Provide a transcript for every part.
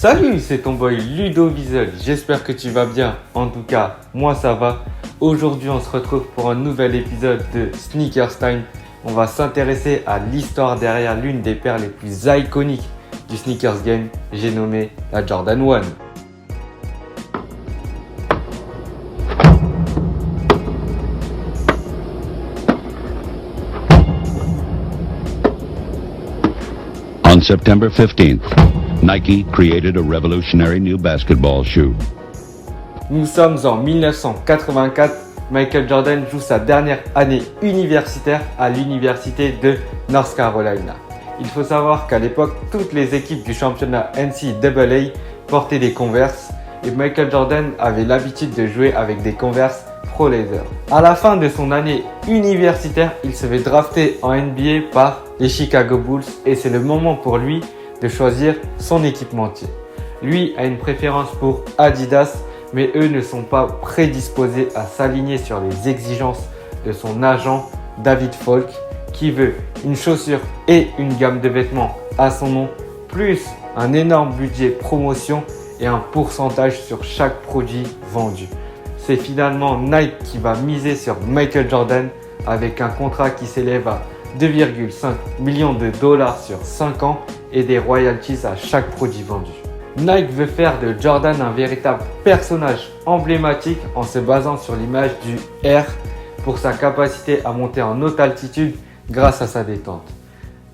Salut, c'est ton boy Ludovizel, j'espère que tu vas bien, en tout cas, moi ça va. Aujourd'hui on se retrouve pour un nouvel épisode de Sneakers Time. On va s'intéresser à l'histoire derrière l'une des paires les plus iconiques du sneakers game, j'ai nommé la Jordan 1. On September 15th, Nike created a revolutionary new basketball shoe. Nous sommes en 1984, Michael Jordan joue sa dernière année universitaire à l'université de North Carolina. Il faut savoir qu'à l'époque, toutes les équipes du championnat NCAA portaient des Converse et Michael Jordan avait l'habitude de jouer avec des Converse Pro Leather. À la fin de son année universitaire, il se fait drafter en NBA par les Chicago Bulls et c'est le moment pour lui de choisir son équipementier. Lui a une préférence pour Adidas, mais eux ne sont pas prédisposés à s'aligner sur les exigences de son agent David Falk, qui veut une chaussure et une gamme de vêtements à son nom, plus un énorme budget promotion et un pourcentage sur chaque produit vendu. C'est finalement Nike qui va miser sur Michael Jordan avec un contrat qui s'élève à 2,5 millions de dollars sur 5 ans et des royalties à chaque produit vendu. Nike veut faire de Jordan un véritable personnage emblématique en se basant sur l'image du Air pour sa capacité à monter en haute altitude grâce à sa détente.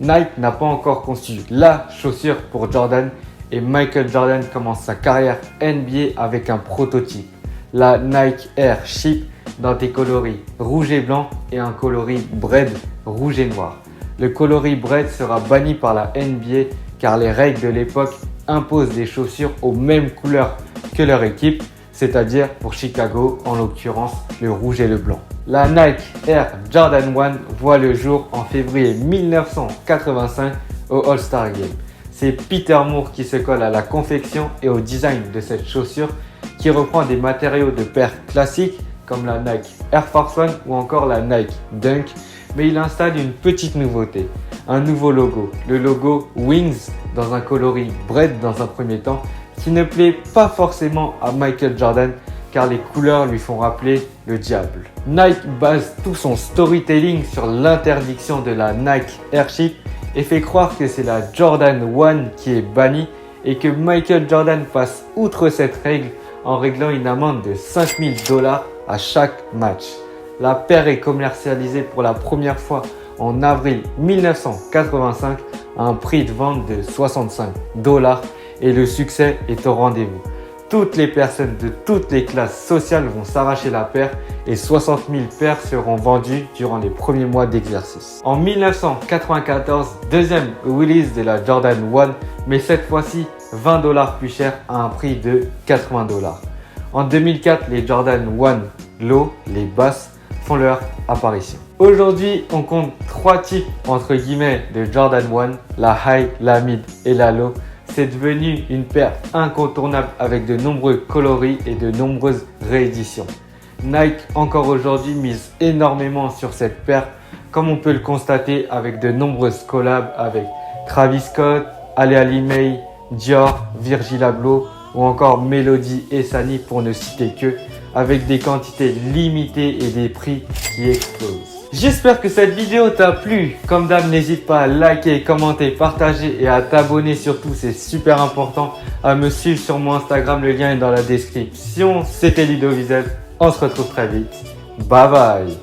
Nike n'a pas encore conçu la chaussure pour Jordan et Michael Jordan commence sa carrière NBA avec un prototype, la Nike Air Chip dans des coloris rouge et blanc et un coloris Bread rouge et noir. Le coloris Bread sera banni par la NBA car les règles de l'époque imposent des chaussures aux mêmes couleurs que leur équipe, c'est-à-dire pour Chicago, en l'occurrence le rouge et le blanc. La Nike Air Jordan 1 voit le jour en février 1985 au All-Star Game. C'est Peter Moore qui se colle à la confection et au design de cette chaussure qui reprend des matériaux de paires classiques comme la Nike Air Force One ou encore la Nike Dunk, mais il installe une petite nouveauté, un nouveau logo, le logo Wings dans un coloris Bread dans un premier temps, qui ne plaît pas forcément à Michael Jordan car les couleurs lui font rappeler le diable. Nike base tout son storytelling sur l'interdiction de la Nike Airship et fait croire que c'est la Jordan 1 qui est bannie et que Michael Jordan passe outre cette règle en réglant une amende de 5 000 $ à chaque match. La paire est commercialisée pour la première fois en avril 1985 à un prix de vente de 65 $ et le succès est au rendez-vous. Toutes les personnes de toutes les classes sociales vont s'arracher la paire et 60 000 paires seront vendues durant les premiers mois d'exercice. En 1994, deuxième release de la Jordan 1, mais cette fois-ci 20 $ plus cher à un prix de 80 $. En 2004, les Jordan 1 Low, les basses, font leur apparition. Aujourd'hui, on compte 3 types entre guillemets de Jordan 1, la High, la Mid et la Low. C'est devenu une paire incontournable avec de nombreux coloris et de nombreuses rééditions. Nike encore aujourd'hui mise énormément sur cette paire, comme on peut le constater avec de nombreuses collabs avec Travis Scott, Ale Ali, Dior, Virgil Abloh ou encore Melody et Sani pour ne citer que, avec des quantités limitées et des prix qui explosent. J'espère que cette vidéo t'a plu. Comme d'hab, n'hésite pas à liker, commenter, partager et à t'abonner surtout, c'est super important. À me suivre sur mon Instagram, le lien est dans la description. C'était Ludovizel, on se retrouve très vite. Bye bye.